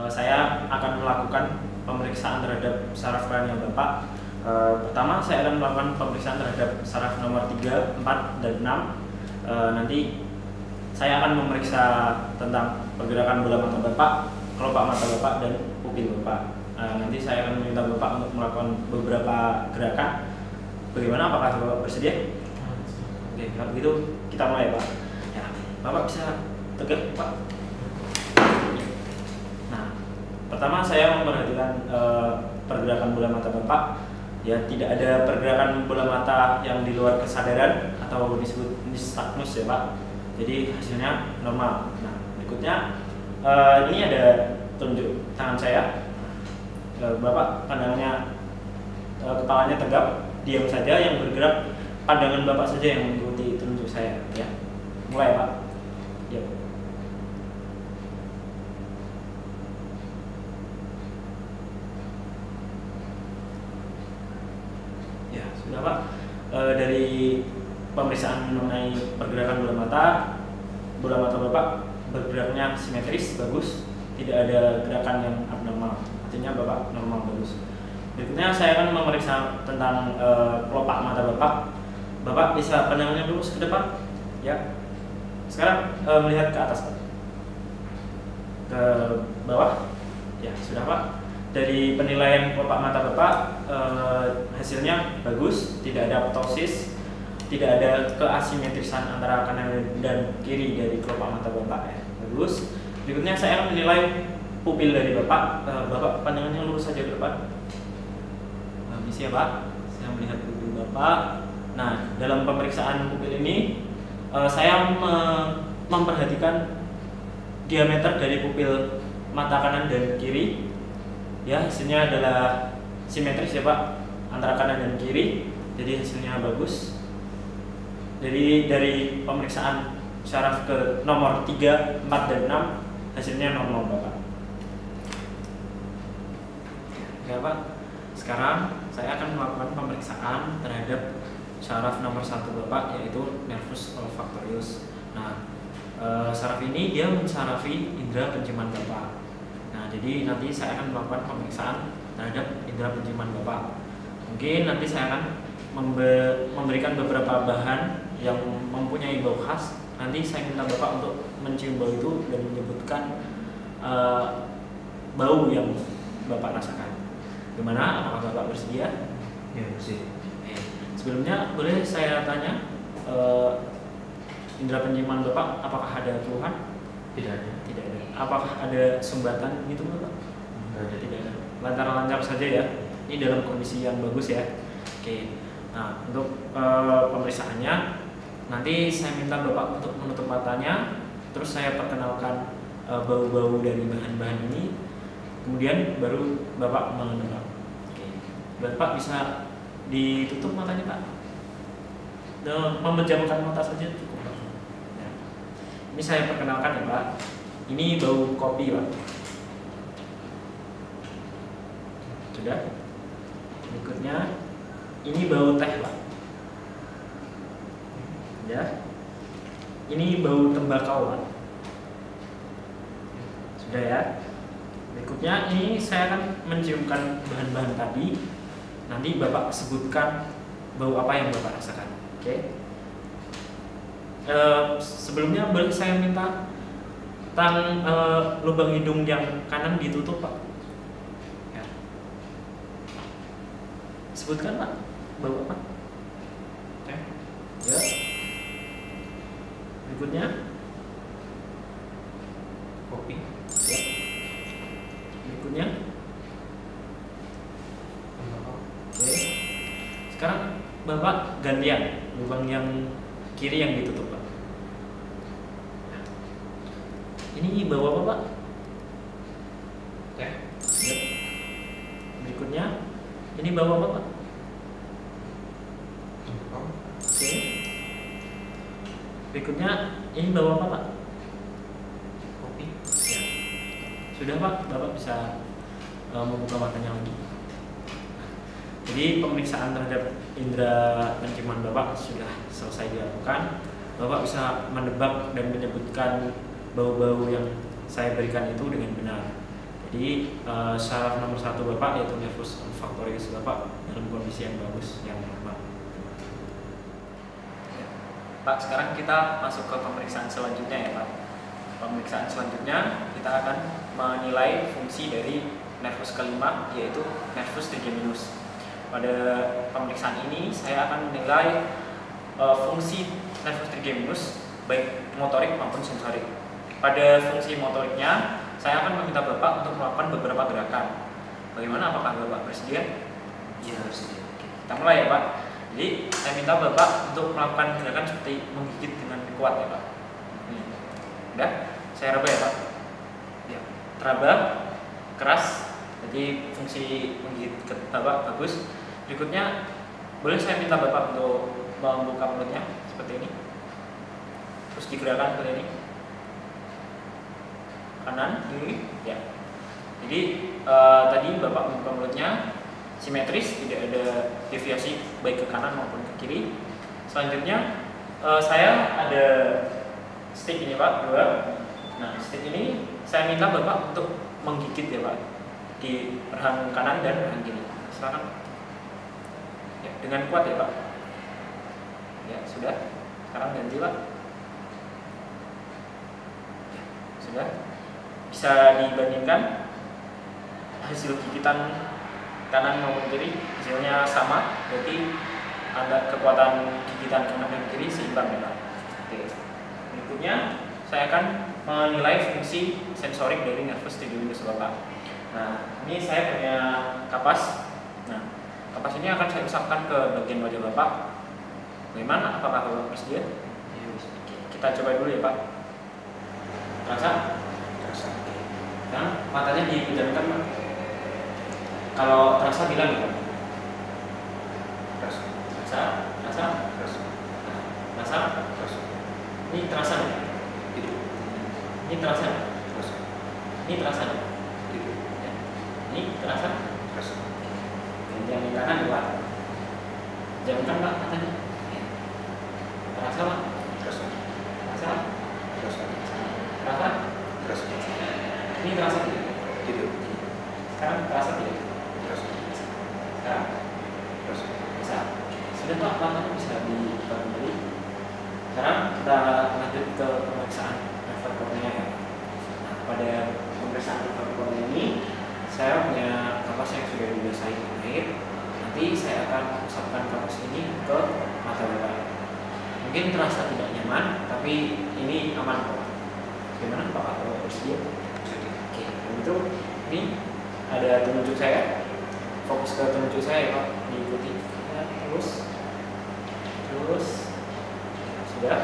Saya akan melakukan pemeriksaan terhadap saraf kranial Bapak. Pertama, saya akan melakukan pemeriksaan terhadap saraf nomor 3, 4, dan 6. Nanti saya akan memeriksa tentang pergerakan bola mata Bapak, kelopak mata Bapak, dan pupil Bapak. Nanti saya akan meminta Bapak untuk melakukan beberapa gerakan. Bagaimana? Apakah Bapak bersedia? Oke, kalau begitu kita mulai, Pak. Ya, Bapak bisa tegak, Pak. Nah, pertama saya memperhatikan pergerakan bola mata Bapak. Ya, tidak ada pergerakan bola mata yang di luar kesadaran atau disebut nystagmus ya, Pak. Jadi hasilnya normal. Nah, berikutnya ini ada tunjuk tangan saya. Bapak pandangannya kepalanya tegap, diam saja, yang bergerak pandangan Bapak saja yang mengikuti tunjuk saya. Ya, mulai, Pak. Ya. Ya, sudah, Pak. Dari pemeriksaan mengenai pergerakan bola mata Bapak bergeraknya simetris, bagus, tidak ada gerakan yang abnormal. Artinya Bapak normal, bagus. Berikutnya saya akan memeriksa tentang kelopak mata Bapak. Bapak bisa pandangannya lurus ke depan, ya. Sekarang melihat ke atas, Pak. Ke bawah, ya, sudah, Pak. Dari penilaian kelopak mata Bapak, hasilnya bagus, tidak ada ptosis, tidak ada keasimetrisan antara kanan dan kiri dari kelopak mata Bapak, ya. Bagus. Berikutnya saya akan menilai pupil dari Bapak. Bapak pandangannya lurus saja ke depan. Misi ya, Pak. Saya melihat pupil Bapak. Nah, dalam pemeriksaan pupil ini saya memperhatikan diameter dari pupil mata kanan dan kiri. Ya, hasilnya adalah simetris ya, Pak, antara kanan dan kiri. Jadi hasilnya bagus. Jadi dari pemeriksaan syaraf ke nomor 3, 4, dan 6 hasilnya normal, Bapak. Oke, Pak. Sekarang saya akan melakukan pemeriksaan terhadap syaraf nomor 1 Bapak, yaitu nervus olfactorius. Nah, syaraf ini dia mensyarafi indera penciuman Bapak. Nah, jadi nanti saya akan melakukan pemeriksaan terhadap indera penciuman Bapak. Mungkin nanti saya akan memberikan beberapa bahan yang mempunyai bau khas. Nanti saya minta Bapak untuk mencium bau itu dan menyebutkan bau yang Bapak rasakan. Gimana? Apakah Bapak bersedia? Ya, bersedia. Sebelumnya boleh saya tanya, indera penciuman Bapak apakah ada keluhan? Tidak ada. Tidak ada. Apakah ada sumbatan gitu, Bapak? Tidak ada. Lancar-lancar saja ya. Ini dalam kondisi yang bagus ya. Oke. Nah, untuk pemeriksaannya nanti saya minta Bapak untuk menutup matanya, terus saya perkenalkan bau-bau dari bahan-bahan ini, kemudian baru Bapak menebak. Oke. Bapak bisa ditutup matanya, Pak. Dan memejamkan mata saja cukup, Pak. Ya. Ini saya perkenalkan ya, Pak. Ini bau kopi, Pak. Sudah. Berikutnya ini bau teh, Pak. Ya. Ini bau tembakau, Pak. Sudah ya. Berikutnya ini saya akan menciumkan bahan-bahan tadi. Nanti Bapak sebutkan bau apa yang Bapak rasakan. Oke. Sebelumnya boleh saya minta lubang hidung yang kanan ditutup, Pak. Ya. Sebutkan, Pak, bau apa? Oke. Ya. Berikutnya Kopi. ya. Berikutnya oke. Sekarang Bapak gantian lubang yang kiri yang ditutup, Pak. Ini bau apa, Pak? Teh. Ya. Berikutnya ini bau apa, Pak? Tembakau. Oke. Berikutnya ini bau apa, Pak? Kopi. Ya. Sudah, Pak. Bapak bisa membuka matanya lagi. Jadi pemeriksaan terhadap indera penciuman Bapak sudah selesai dilakukan. Bapak bisa menebak dan menyebutkan bau-bau yang saya berikan itu dengan benar. Jadi syarat nomor 1 Bapak yaitu nervus olfaktorius Bapak dalam kondisi yang bagus, yang normal. Ya. Pak, sekarang kita masuk ke pemeriksaan selanjutnya ya Pak. Pemeriksaan selanjutnya kita akan menilai fungsi dari nervus kelima yaitu nervus trigeminus. Pada pemeriksaan ini saya akan menilai fungsi nervus trigeminus baik motorik maupun sensorik. Pada fungsi motoriknya saya akan meminta Bapak untuk melakukan beberapa gerakan. Bagaimana, apakah Bapak bersedia? Iya, bersedia. Kita mulai ya Pak. Jadi saya minta Bapak untuk melakukan gerakan seperti menggigit dengan kuat ya Pak. Udah, saya raba ya Pak. Ya, teraba, keras. Jadi fungsi menggigit ke Bapak bagus. Berikutnya boleh saya minta Bapak untuk membuka mulutnya seperti ini. Terus digerakkan seperti ini. Kanan, kiri, ya. Jadi tadi Bapak membuka mulutnya simetris, tidak ada deviasi baik ke kanan maupun ke kiri. Selanjutnya saya ada stick ini Pak, 2. Nah, stick ini saya minta Bapak untuk menggigit ya Pak di rahang kanan dan rahang kiri. Silakan. Ya, dengan kuat ya Pak. Ya, sudah. Sekarang ganti Pak. Ya, sudah. Bisa dibandingkan hasil gigitan kanan maupun kiri, hasilnya sama, berarti ada kekuatan gigitan kanan dan kiri seimbang ya Pak. Oke. Berikutnya saya akan menilai fungsi sensorik dari nervus trigeminus Bapak. Nah, ini saya punya kapas. Nah, kapas ini akan saya usapkan ke bagian wajah Bapak. Bagaimana? Apakah Bapak bersedia? Oke, kita coba dulu ya Pak. Terasa? Nah, matanya dipejamkan Pak. Kalau terasa bilang ya Pak. Terasa. Ini terasa nggak? Ini terasa nggak? Ini terasa nggak? Ya. Ini terasa? Jangan kanan ya Pak. Jamkan Pak matanya. Ya. Terasa Pak? Terasa? Ini terasa tidak? Sekarang terasa tidak? Sekarang? Bisa. Sudah Pak, matanya bisa dibuka kembali. Sekarang kita lanjut ke pemeriksaan level kornea ya. Nah, pada pemeriksaan level kornea ini saya punya kapas yang sudah dibasahi dengan air. Nanti saya akan usapkan kapas ini ke mata Bapak. Mungkin terasa tidak nyaman, tapi ini aman kok. Gimana Pak? Kalau bersedia? Oke, itu ini ada penunjuk saya. Fokus ke penunjuk saya Pak, diikuti. Ya, terus. Ya, sudah.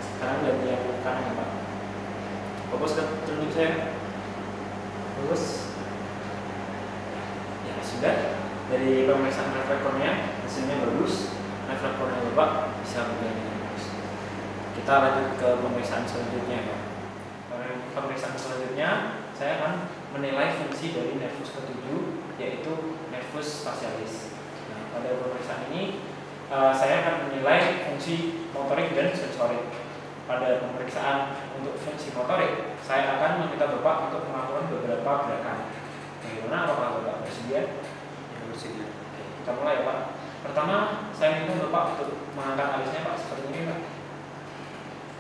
Sekarang ganti yang kanan ya Pak. Fokus ke penunjuk saya. Terus. Ya sudah. Dari pemeriksaan refleks kornea hasilnya bagus. Refleks kornea Bapak bisa berjalan dengan bagus. Kita lanjut ke pemeriksaan selanjutnya Pak. Pemeriksaan selanjutnya saya akan menilai fungsi dari nervus ke-7 yaitu nervus facialis. Nah, pada pemeriksaan ini saya akan menilai fungsi motorik dan sensorik. Pada pemeriksaan untuk fungsi motorik, saya akan meminta Bapak untuk melakukan beberapa gerakan. Bagaimana? Apakah Bapak bersedia? Bersedia. Oke, kita mulai ya Pak. Pertama, saya minta Bapak untuk mengangkat alisnya Pak seperti ini Pak.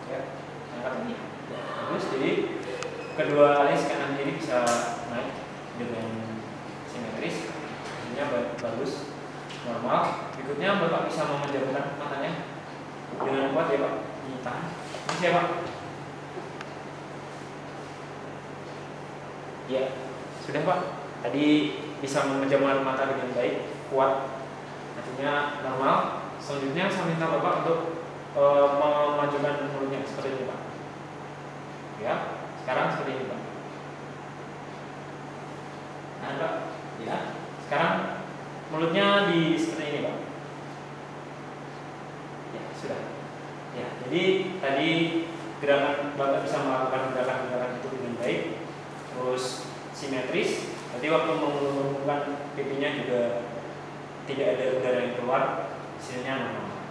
Ya, angkat ini. Ya, bagus. Jadi kedua alis kanan kiri bisa naik dengan simetris, hasilnya bagus, normal. Berikutnya Bapak bisa memejamkan matanya dengan kuat ya Pak, ditahan. Ini saya Pak. Ya, sudah Pak. Tadi bisa memejamkan mata dengan baik, kuat, artinya normal. Selanjutnya saya minta Bapak untuk memajukan mulutnya seperti ini Pak. Ya. Sekarang seperti ini Pak. Nah Pak, ya. Sekarang mulutnya di seperti ini Pak. Ya sudah. Ya, jadi tadi gerakan Bapak bisa melakukan gerakan-gerakan itu dengan baik, terus simetris. Nanti waktu mengeluarkan pipinya juga tidak ada udara yang keluar, hasilnya normal.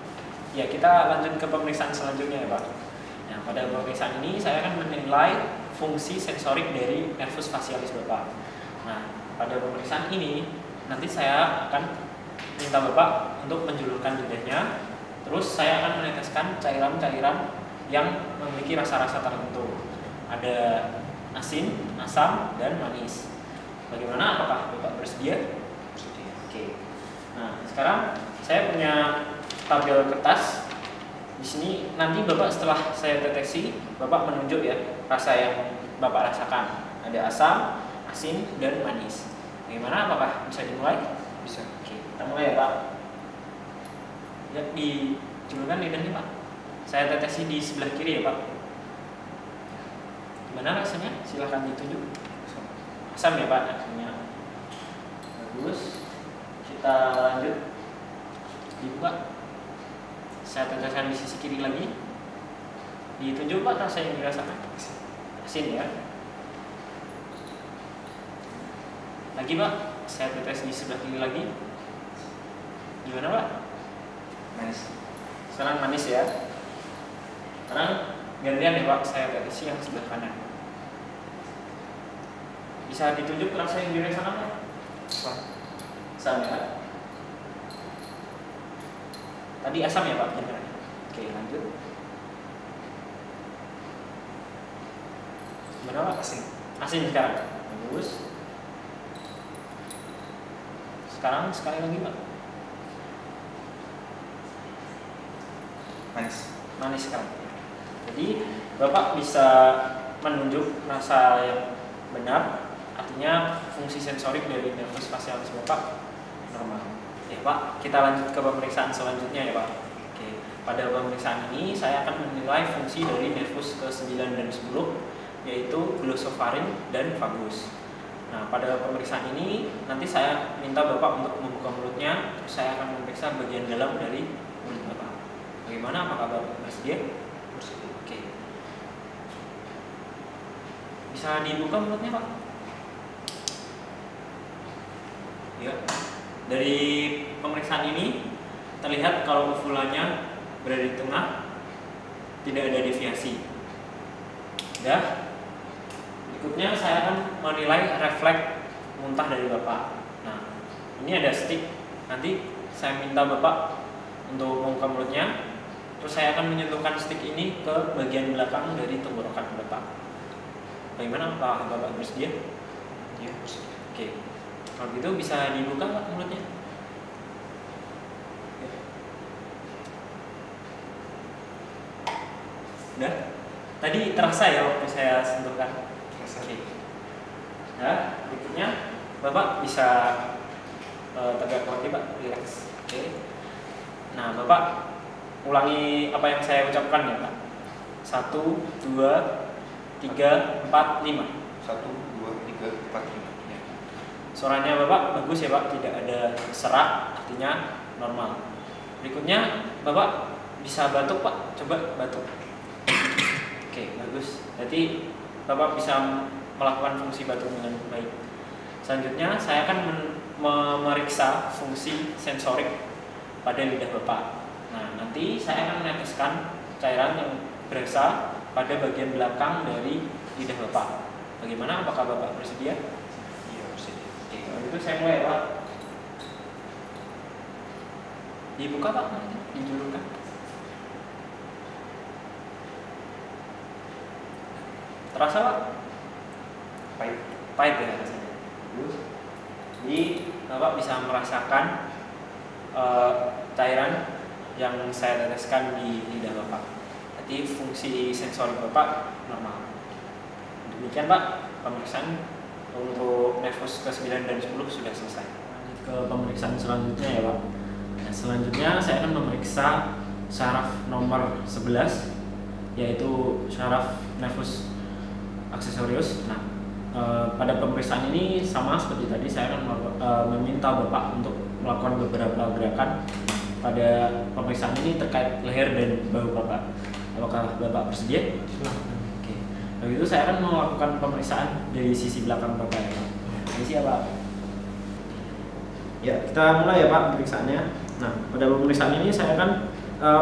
Ya, kita lanjut ke pemeriksaan selanjutnya ya Pak. Nah, pada pemeriksaan ini saya akan menilai fungsi sensorik dari nervus facialis Bapak. Nah, pada pemeriksaan ini nanti saya akan minta Bapak untuk menjulurkan lidahnya, terus saya akan meneteskan cairan-cairan yang memiliki rasa-rasa tertentu. Ada asin, asam, dan manis. Bagaimana? Apakah Bapak bersedia? Bersedia. Oke. Nah, sekarang saya punya tabel kertas. Di sini nanti Bapak setelah saya deteksi, Bapak menunjuk ya rasa yang Bapak rasakan. Ada asam, asin, dan manis. Bagaimana? Apakah bisa dimulai? Bisa. Oke, kita mulai ya Pak. Ya, dijulurkan lidahnya Pak. Saya deteksi di sebelah kiri ya Pak. Gimana rasanya? Silahkan ditunjuk. Asam ya Pak, asamnya. Bagus. Kita lanjut. Dibuka. Saya teteskan di sisi kiri lagi. Ditunjuk Pak rasa yang dirasakan. Asin ya. Lagi Pak, saya tetes di sebelah kiri lagi. Gimana Pak? Manis. Sekarang manis ya. Sekarang gantian ya Pak, saya tetes yang sebelah kanan. Bisa ditunjuk rasa yang dirasakan Pak? Asam ya. Tadi asam ya Pak? Benar. Oke, lanjut. Gimana Pak? Asin. Asin sekarang. Bagus. Sekarang sekali lagi Pak. Manis. Manis sekarang. Jadi Bapak bisa menunjuk rasa yang benar, artinya fungsi sensorik dari nervus facialis Bapak normal. Ya Pak, kita lanjut ke pemeriksaan selanjutnya ya Pak. Oke, pada pemeriksaan ini saya akan menilai fungsi dari nervus ke-9 dan 10, yaitu glossofaring dan vagus. Nah, pada pemeriksaan ini nanti saya minta Bapak untuk membuka mulutnya, terus saya akan memeriksa bagian dalam dari mulut Bapak. Bagaimana? Apakah Bapak bersedia? Bersedia. Oke. Bisa dibuka mulutnya Pak? Ya. Dari pemeriksaan ini terlihat kalau uvulanya berada di tengah, tidak ada deviasi. Dah. Berikutnya saya akan menilai refleks muntah dari Bapak. Nah, ini ada stick. Nanti saya minta Bapak untuk membuka mulutnya, terus saya akan menyentuhkan stick ini ke bagian belakang dari tenggorokan Bapak. Bagaimana Pak? Bapak bersedia? Ya, bersedia. Oke. Kalau gitu bisa dibuka Pak mulutnya? Udah? Tadi terasa ya waktu saya sentuhkan? Oke. Nah, berikutnya Bapak bisa tegak kaki Pak, relax. Oke. Nah, Bapak ulangi apa yang saya ucapkan ya Pak. 1, 2, 3, 4, 5. 1, 2, 3, 4, 5 ya. Suaranya Bapak bagus ya Pak, tidak ada serak, artinya normal. Berikutnya Bapak bisa batuk Pak, coba batuk. Oke, bagus. Jadi Bapak bisa melakukan fungsi batuk dengan baik. Selanjutnya saya akan memeriksa fungsi sensorik pada lidah Bapak. Nah, nanti saya akan meneteskan cairan yang berasal pada bagian belakang dari lidah Bapak. Bagaimana? Apakah Bapak bersedia? Iya, bersedia. Oke, kalau gitu saya mulai Pak. Dibuka Pak, dijulurkan. Terasa Pak? Pahit. Pahit ya rasanya. Jadi Bapak bisa merasakan cairan yang saya teteskan di lidah Bapak. Jadi fungsi sensori Bapak normal. Demikian Pak, pemeriksaan untuk nervus ke-9 dan 10 sudah selesai. Lanjut ke pemeriksaan selanjutnya ya Pak. Nah, selanjutnya saya akan memeriksa syaraf nomor 11, yaitu syaraf nervus accessorius. Nah, pada pemeriksaan ini sama seperti tadi, saya akan meminta Bapak untuk melakukan beberapa gerakan pada pemeriksaan ini terkait leher dan bahu Bapak. Apakah Bapak bersedia? Oke. Begitu saya akan melakukan pemeriksaan dari sisi belakang Bapak ya Pak. Ini siapa? Ya, kita mulai ya Pak pemeriksaannya. Nah, pada pemeriksaan ini saya akan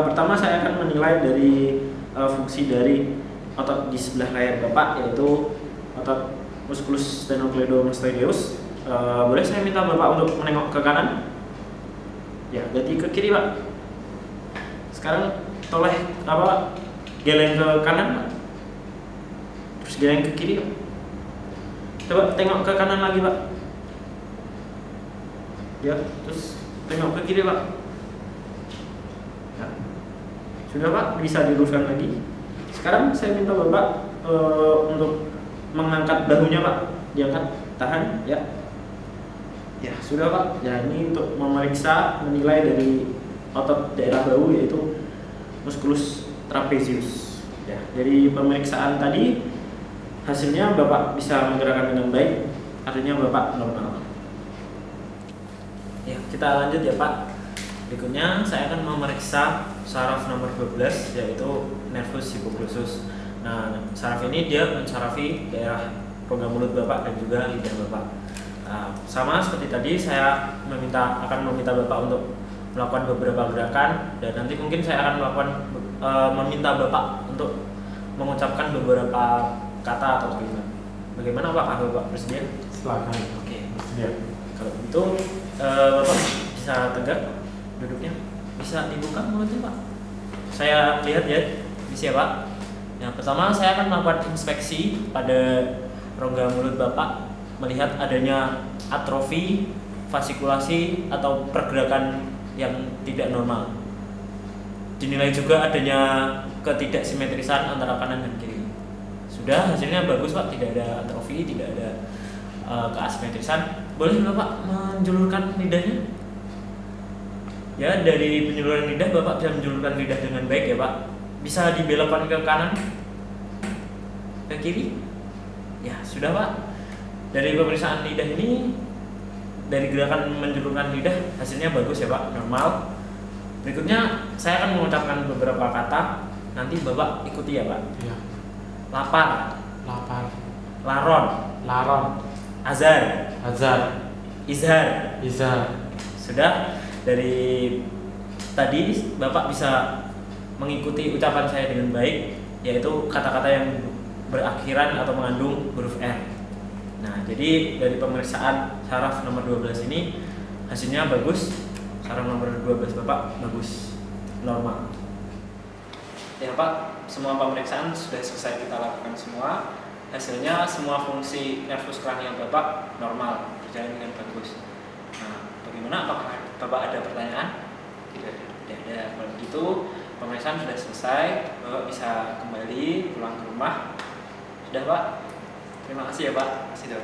pertama saya akan menilai dari fungsi dari otot di sebelah layar Bapak, yaitu otot musculus sternocleidomastoideus. Boleh saya minta Bapak untuk menengok ke kanan? Ya, berarti ke kiri Pak. Sekarang toleh geleng ke kanan Pak. Terus geleng ke kiri Pak. Coba tengok ke kanan lagi Pak. Ya, terus tengok ke kiri Pak. Ya. Sudah Pak, bisa diluruskan lagi. Sekarang saya minta Bapak untuk mengangkat bahunya Pak. Diangkat, tahan, ya. Ya, sudah Pak. Ya, ini untuk memeriksa, menilai dari otot daerah bahu, yaitu musculus trapezius. Ya, dari pemeriksaan tadi hasilnya Bapak bisa menggerakkan dengan baik, artinya Bapak normal. Ya, kita lanjut ya Pak. Berikutnya saya akan memeriksa saraf nomor 12, yaitu nervus hypoglosus. Nah, saraf ini dia mensarafi daerah rongga mulut Bapak dan juga lidah Bapak. Nah, sama seperti tadi, saya akan meminta Bapak untuk melakukan beberapa gerakan, dan nanti mungkin saya akan meminta Bapak untuk mengucapkan beberapa kata atau kalimat. Bagaimana Pak? Bapak bersedia? Silakan. Oke. Bersedia. Kalau begitu Bapak bisa tegak duduknya, bisa dibuka mulutnya Pak. Saya lihat ya, bisa Pak. Yang pertama saya akan melakukan inspeksi pada rongga mulut Bapak, melihat adanya atrofi, fasikulasi atau pergerakan yang tidak normal. Dinilai juga adanya ketidaksimetrisan antara kanan dan kiri. Sudah, hasilnya bagus Pak, tidak ada atrofi, tidak ada keasimetrisan. Boleh Bapak menjulurkan lidahnya? Ya, dari penjuluran lidah Bapak bisa menjulurkan lidah dengan baik ya Pak. Bisa dibelokkan ke kanan, ke kiri. Ya, sudah Pak. Dari pemeriksaan lidah ini, dari gerakan menjulurkan lidah, hasilnya bagus ya Pak, normal. Berikutnya saya akan mengucapkan beberapa kata, nanti Bapak ikuti ya Pak. Ya. Lapar, Lapar. laron, Laron. azar, Azar. izhar. Izar. Sudah, dari tadi Bapak bisa mengikuti ucapan saya dengan baik, yaitu kata-kata yang berakhiran atau mengandung huruf R. Nah, jadi dari pemeriksaan saraf nomor 12 ini hasilnya bagus. Saraf nomor 12 Bapak bagus, normal. Ya Pak, semua pemeriksaan sudah selesai kita lakukan semua. Hasilnya semua fungsi nervus kranial Bapak normal, berjalan dengan bagus. Nah, bagaimana? Apakah Bapak ada pertanyaan? Tidak ada. Tidak ada. Kalau begitu pemeriksaan sudah selesai, Bapak bisa kembali pulang ke rumah. Sudah Pak? Terima kasih ya Pak. Masih ada.